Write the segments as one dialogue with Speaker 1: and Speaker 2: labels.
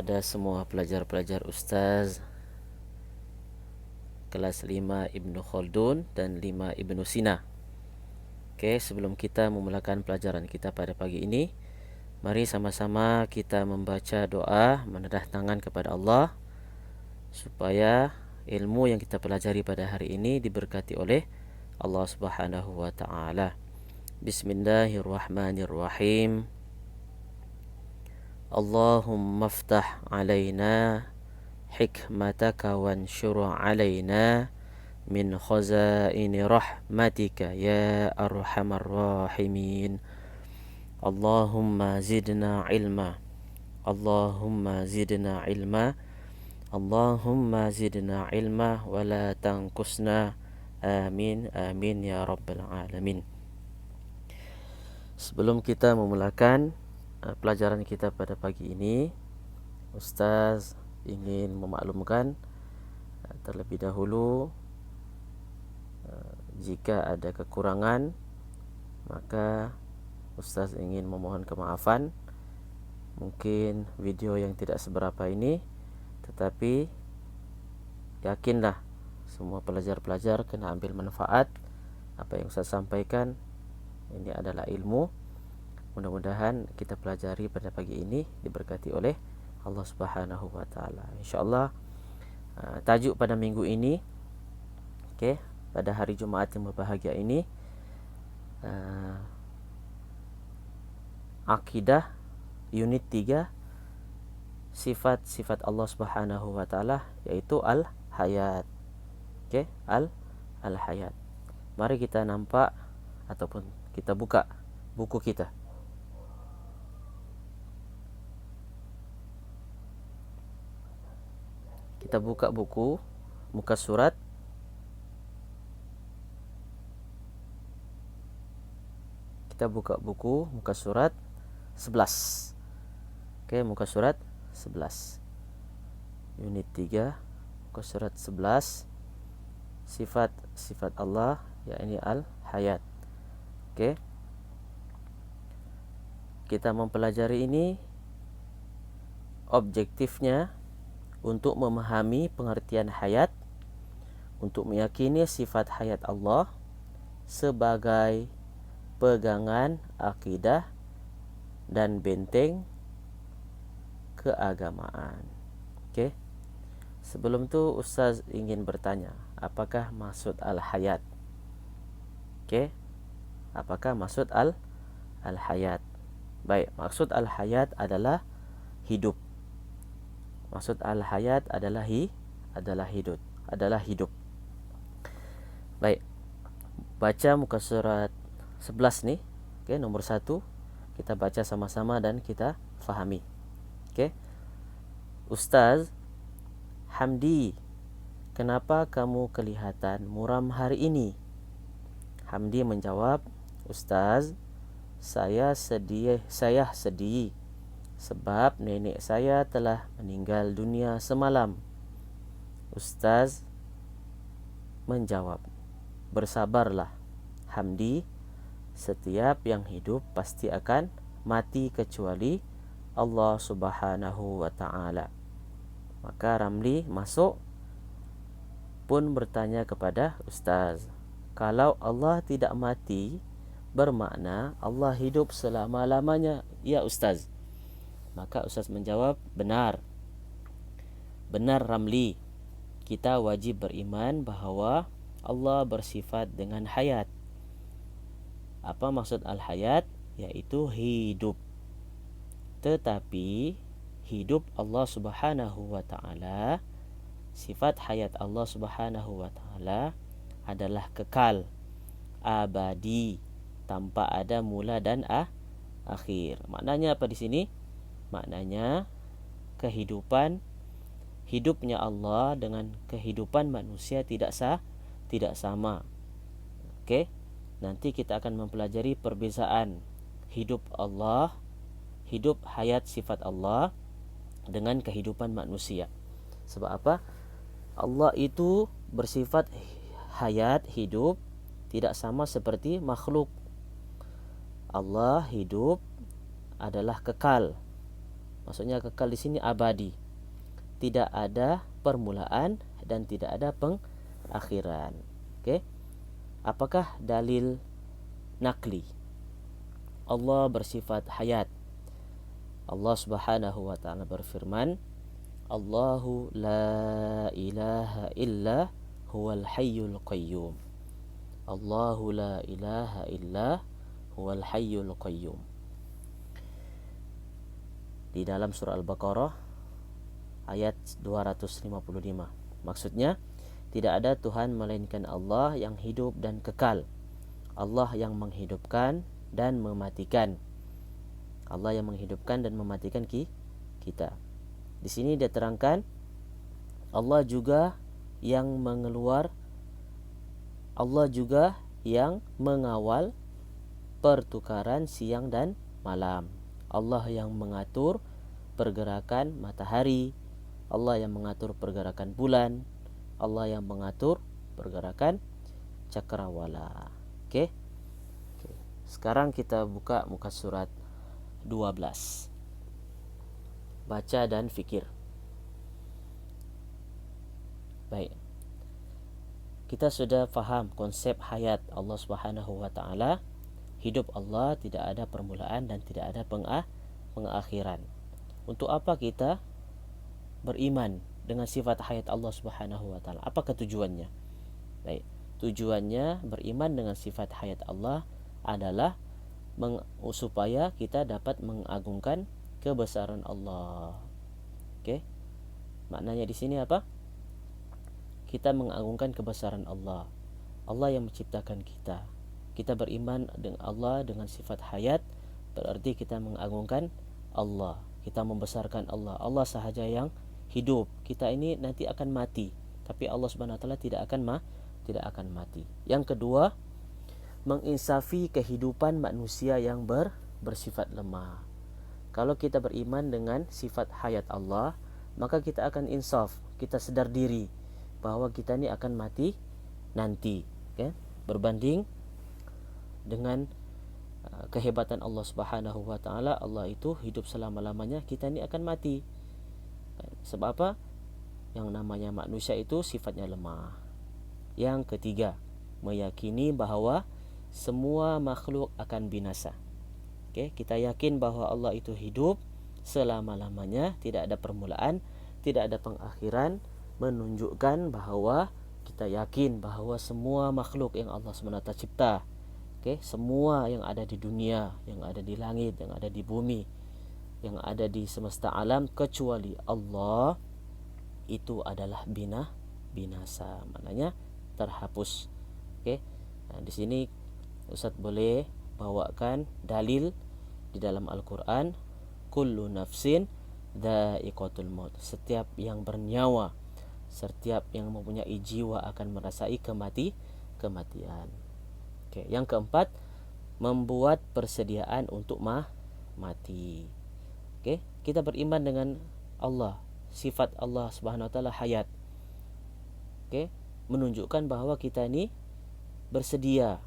Speaker 1: kepada semua pelajar-pelajar Ustaz kelas 5 Ibnu Khaldun dan 5 Ibnu Sina. Okey, sebelum kita memulakan pelajaran kita pada pagi ini, mari sama-sama kita membaca doa menedah tangan kepada Allah supaya ilmu yang kita pelajari pada hari ini diberkati oleh Allah Subhanahu wa taala. Bismillahirrahmanirrahim. Allahumma aftah alaina hikmataka wanshur alaina min khazaini rahmatika ya arhamar rahimin. Allahumma zidna ilma. Allahumma zidna ilma. Allahumma zidna ilma wa la tanqusna. Amin amin ya rabbal alamin. Sebelum kita memulakan pelajaran kita pada pagi ini, Ustaz ingin memaklumkan terlebih dahulu jika ada kekurangan, maka Ustaz ingin memohon kemaafan. Mungkin video yang tidak seberapa ini, tetapi yakinlah semua pelajar-pelajar kena ambil manfaat apa yang Ustaz sampaikan. Ini adalah ilmu. Mudah-mudahan kita pelajari pada pagi ini diberkati oleh Allah Subhanahu wa taala. Insyaallah tajuk pada minggu ini, okey, pada hari Jumaat yang berbahagia ini, akidah unit 3, sifat-sifat Allah Subhanahu wa taala, yaitu al-hayat. Okey, al-hayat. Mari kita nampak ataupun kita buka buku kita. Kita buka buku muka surat kita buka buku muka surat 11. Okey, muka surat 11. Unit 3, muka surat 11. Sifat-sifat Allah, yakni al-hayat. Okey. Kita mempelajari ini objektifnya untuk memahami pengertian hayat, untuk meyakini sifat hayat Allah sebagai pegangan akidah dan benteng keagamaan. Okey. Sebelum tu Ustaz ingin bertanya, apakah maksud al-hayat? Okey. Apakah maksud al-hayat? Baik, maksud al-hayat adalah hidup. Maksud al-hayat adalah hidup. Baik. Baca muka surat 11 ni. Okey, nombor 1. Kita baca sama-sama dan kita fahami. Okey. Ustaz Hamdi, kenapa kamu kelihatan muram hari ini? Hamdi menjawab, Ustaz, saya sedih sebab nenek saya telah meninggal dunia semalam. Ustaz menjawab, bersabarlah Hamdi, setiap yang hidup pasti akan mati kecuali Allah Subhanahu wa taala. Maka Ramli masuk pun bertanya kepada Ustaz, kalau Allah tidak mati, bermakna Allah hidup selama-lamanya, ya Ustaz? Maka Ustaz menjawab, benar. Benar Ramli, kita wajib beriman bahawa Allah bersifat dengan hayat. Apa maksud al-hayat? Yaitu hidup. Tetapi hidup Allah Subhanahu wa taala, sifat hayat Allah Subhanahu wa taala adalah kekal, abadi, tanpa ada mula dan akhir. Maknanya apa di sini? Maknanya hidupnya Allah dengan kehidupan manusia tidak sama. Okey. Nanti kita akan mempelajari perbezaan hidup Allah, hidup hayat sifat Allah dengan kehidupan manusia. Sebab apa? Allah itu bersifat hayat, hidup, tidak sama seperti makhluk. Allah hidup adalah kekal. Maksudnya kekal di sini abadi. Tidak ada permulaan dan tidak ada pengakhiran. Oke. Apakah dalil nakli? Allah bersifat hayat. Allah Subhanahu wa taala berfirman, Allahu la ilaha illa huwal hayyul qayyum. Allahu la ilaha illa huwal hayyul qayyum. Di dalam surah Al-Baqarah ayat 255. Maksudnya, tidak ada Tuhan melainkan Allah yang hidup dan kekal. Allah yang menghidupkan dan mematikan. Allah yang menghidupkan dan mematikan kita. Di sini dia terangkan Allah juga yang Allah juga yang mengawal pertukaran siang dan malam. Allah yang mengatur pergerakan matahari, Allah yang mengatur pergerakan bulan, Allah yang mengatur pergerakan cakrawala. Oke. Sekarang kita buka muka surat 12. Baca dan fikir. Baik. Kita sudah faham konsep hayat Allah Subhanahu wa taala. Hidup Allah tidak ada permulaan dan tidak ada pengakhiran. Untuk apa kita beriman dengan sifat hayat Allah Subhanahu wa taala? Apakah tujuannya? Baik. Tujuannya beriman dengan sifat hayat Allah adalah supaya kita dapat mengagungkan kebesaran Allah. Oke. Maknanya di sini apa? Kita mengagungkan kebesaran Allah. Allah yang menciptakan kita. Kita beriman dengan Allah dengan sifat hayat, berarti kita mengagungkan Allah. Kita membesarkan Allah. Allah sahaja yang hidup. Kita ini nanti akan mati, tapi Allah Subhanahu wa taala tidak akan mati. Yang kedua, menginsafi kehidupan manusia yang bersifat lemah. Kalau kita beriman dengan sifat hayat Allah, maka kita akan insaf, kita sedar diri bahwa kita ini akan mati nanti, okay? Berbanding dengan kehebatan Allah Subhanahu wa taala, Allah itu hidup selama-lamanya, kita ini akan mati. Sebab apa? Yang namanya manusia itu sifatnya lemah. Yang ketiga, meyakini bahwa semua makhluk akan binasa. Okay? Kita yakin bahwa Allah itu hidup selama-lamanya, tidak ada permulaan, tidak ada pengakhiran, menunjukkan bahwa kita yakin bahwa semua makhluk yang Allah SWT cipta, semua yang ada di dunia, yang ada di langit, yang ada di bumi, yang ada di semesta alam, kecuali Allah, itu adalah binasa, maknanya terhapus. Nah, di sini Ustaz boleh bawakan dalil di dalam Al-Quran, kullu nafsin dha'iqatul maut. Setiap yang bernyawa, setiap yang mempunyai jiwa akan merasai kematian. Yang keempat, membuat persediaan untuk mati. Kita beriman dengan Allah, sifat Allah Subhanahu wa taala hayat. Menunjukkan bahwa kita ini bersedia.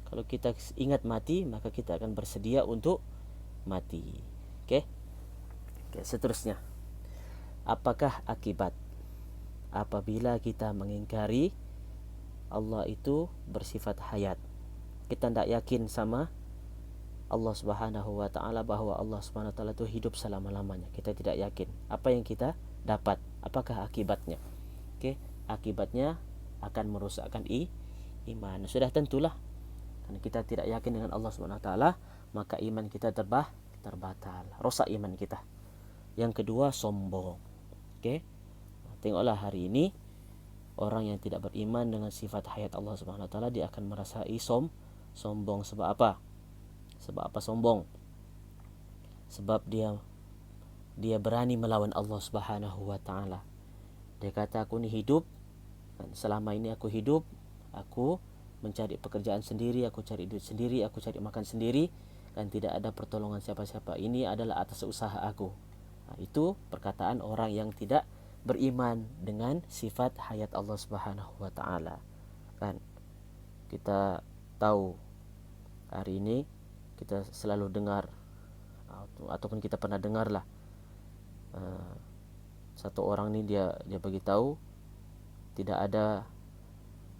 Speaker 1: Kalau kita ingat mati, maka kita akan bersedia untuk mati. Seterusnya, apakah akibat apabila kita mengingkari Allah itu bersifat hayat? Kita tidak yakin sama Allah Subhanahu wa taala bahwa Allah Subhanahu wa taala itu hidup selama-lamanya. Kita tidak yakin. Apa yang kita dapat? Apakah akibatnya? Akibatnya akan merusakkan iman. Sudah tentulah. Karena kita tidak yakin dengan Allah Subhanahu wa taala, maka iman kita terbatal. Rosak iman kita. Yang kedua, sombong. Tengoklah hari ini orang yang tidak beriman dengan sifat hayat Allah Subhanahu wa taala, dia akan merasai sombong. Sebab apa? Sombong? Sebab dia berani melawan Allah Subhanahu wa taala. Dia kata, aku ni hidup, selama ini aku hidup, aku mencari pekerjaan sendiri, aku cari duit sendiri, aku cari makan sendiri, dan tidak ada pertolongan siapa-siapa. Ini adalah atas usaha aku. Itu perkataan orang yang tidak beriman dengan sifat hayat Allah Subhanahu wa taala. Kita tahu hari ini kita selalu dengar, ataupun kita pernah dengarlah Satu orang ni dia bagi tahu tidak ada,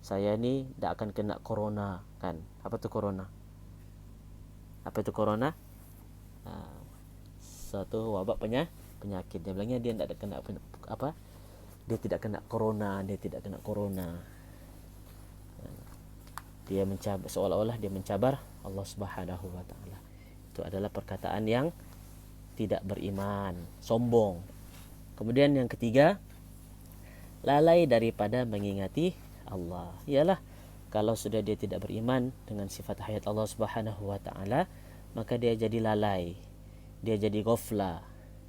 Speaker 1: saya ni tidak akan kena corona kan. Apa tu corona? Apa itu corona? Suatu wabak penyakit. Dia bilangnya dia tidak kena apa? Dia tidak kena corona, dia tidak kena corona. Dia mencabar, seolah-olah dia mencabar Allah Subhanahu wa taala. Itu adalah perkataan yang tidak beriman, sombong. Kemudian yang ketiga, lalai daripada mengingati Allah. Ialah kalau sudah dia tidak beriman dengan sifat hayat Allah Subhanahu wa taala, maka dia jadi lalai. Dia jadi ghafla.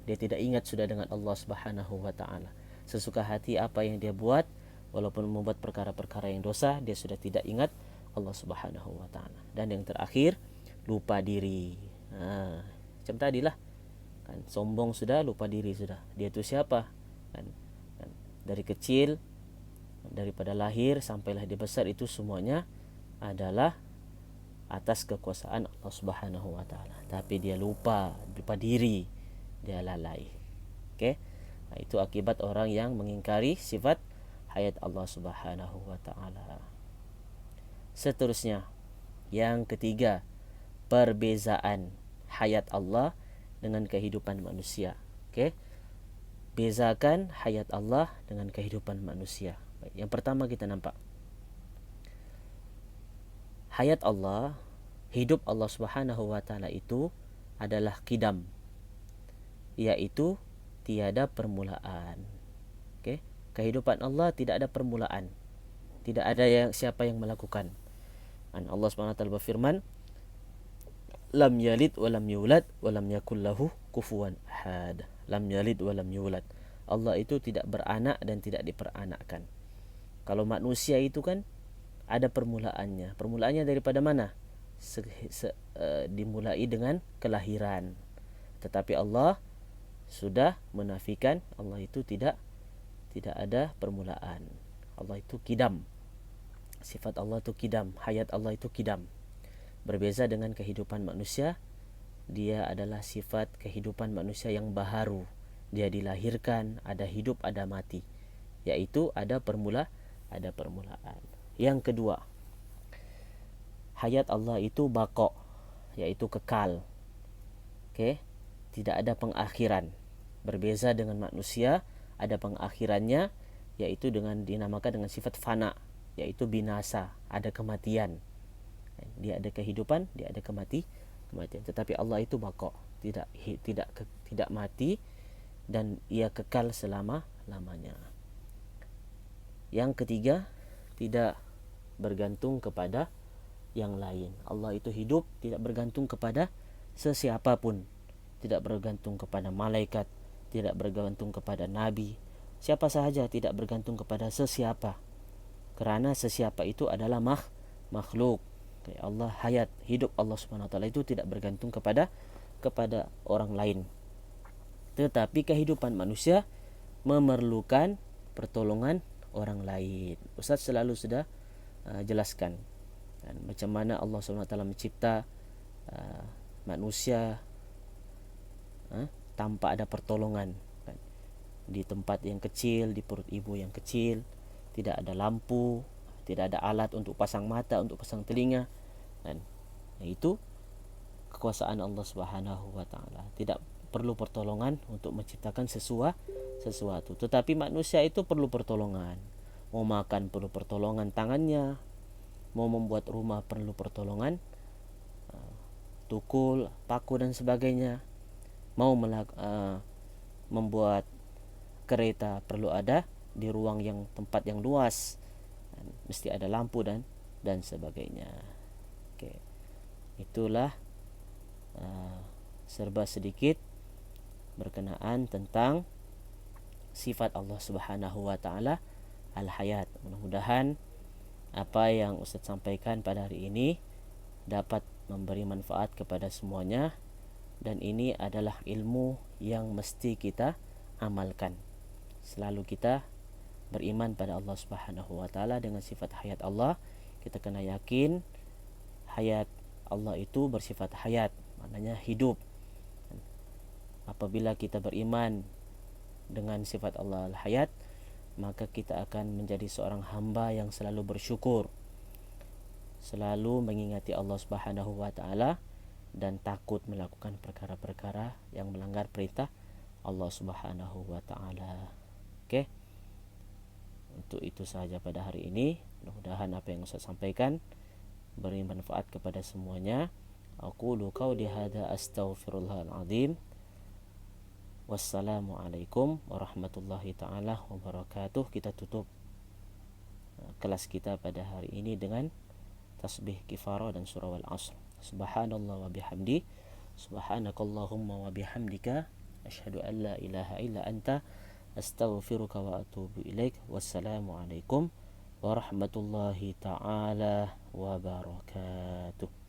Speaker 1: Dia tidak ingat sudah dengan Allah Subhanahu wa taala. Sesuka hati apa yang dia buat, walaupun membuat perkara-perkara yang dosa, dia sudah tidak ingat Allah Subhanahu wa taala. Dan yang terakhir, lupa diri. Macam tadilah. Kan, sombong sudah, lupa diri sudah. Dia itu siapa? Kan, dari kecil, daripada lahir sampailah dia besar, itu semuanya adalah atas kekuasaan Allah Subhanahu wa taala. Tapi dia lupa diri, dia lalai. Okey. Itu akibat orang yang mengingkari sifat hayat Allah Subhanahu wa taala. Seterusnya, yang ketiga, perbezaan hayat Allah dengan kehidupan manusia. Okey. Bezakan hayat Allah dengan kehidupan manusia. Baik, yang pertama kita nampak hayat Allah, hidup Allah Subhanahu wa taala itu adalah qidam, iaitu tiada permulaan. Okey, kehidupan Allah tidak ada permulaan. Tidak ada siapa yang melakukan. Allah Subhanahu wa taala berfirman, lam yalid wa lam yulad wa lam yakul lahu kufuwan ahad. Lam yalid wa lam yulad. Allah itu tidak beranak dan tidak diperanakkan. Kalau manusia itu kan ada permulaannya. Permulaannya daripada mana? Dimulai dengan kelahiran. Tetapi Allah sudah menafikan, Allah itu tidak ada permulaan. Allah itu qidam. Sifat Allah itu qidam, hayat Allah itu qidam. Berbeza dengan kehidupan manusia, dia adalah sifat kehidupan manusia yang baharu. Dia dilahirkan, ada hidup, ada mati. Yaitu ada permulaan. Yang kedua, hayat Allah itu baqa, yaitu kekal. Okey, tidak ada pengakhiran. Berbeza dengan manusia, ada pengakhirannya, yaitu dengan dinamakan dengan sifat fana, yaitu binasa, ada kematian. Dia ada kehidupan, dia ada kematian. Tetapi Allah itu baqa, tidak mati, dan ia kekal selama-lamanya. Yang ketiga, tidak bergantung kepada yang lain. Allah itu hidup, tidak bergantung kepada sesiapapun. Tidak bergantung kepada malaikat, tidak bergantung kepada nabi. Siapa sahaja tidak bergantung kepada sesiapa. Kerana sesiapa itu adalah makhluk. Allah hayat, hidup Allah Subhanahu wa taala itu tidak bergantung kepada orang lain. Tetapi kehidupan manusia memerlukan pertolongan orang lain. Ustaz selalu sudah jelaskan macam mana Allah Subhanahu wa taala mencipta manusia tanpa ada pertolongan. Di tempat yang kecil, di perut ibu yang kecil, tidak ada lampu, tidak ada alat untuk pasang mata, untuk pasang telinga. Dan itu kekuasaan Allah Subhanahu wa taala. Tidak perlu pertolongan untuk menciptakan sesuatu. Tetapi manusia itu perlu pertolongan. Mau makan perlu pertolongan tangannya, mau membuat rumah perlu pertolongan tukul, paku dan sebagainya. Mau membuat kereta perlu ada di ruang yang tempat yang luas, mesti ada lampu dan sebagainya. Okey, itulah serba sedikit berkenaan tentang sifat Allah Subhanahu wa taala al-hayat. Mudah-mudahan apa yang Ustaz sampaikan pada hari ini dapat memberi manfaat kepada semuanya, dan ini adalah ilmu yang mesti kita amalkan. Selalu kita beriman pada Allah Subhanahu wa taala dengan sifat hayat Allah. Kita kena yakin hayat Allah itu bersifat hayat, maknanya hidup. Apabila kita beriman dengan sifat Allah Al-Hayat, maka kita akan menjadi seorang hamba yang selalu bersyukur, selalu mengingati Allah Subhanahu wa taala dan takut melakukan perkara-perkara yang melanggar perintah Allah Subhanahu wa taala. Oke. Untuk itu sahaja pada hari ini. Mudah-mudahan apa yang Ustaz sampaikan beri manfaat kepada semuanya. Aqulu qauli hadza astaghfirullahal azim. Wassalamualaikum warahmatullahi taala wabarakatuh. Kita tutup kelas kita pada hari ini dengan tasbih kifarah dan surah Al-Asr. Subhanallah wa bihamdi, subhanakallahumma wa bihamdika, asyhadu an la ilaha illa anta, astaghfiruka wa atubu ilaik. Wassalamualaikum warahmatullahi taala wabarakatuh.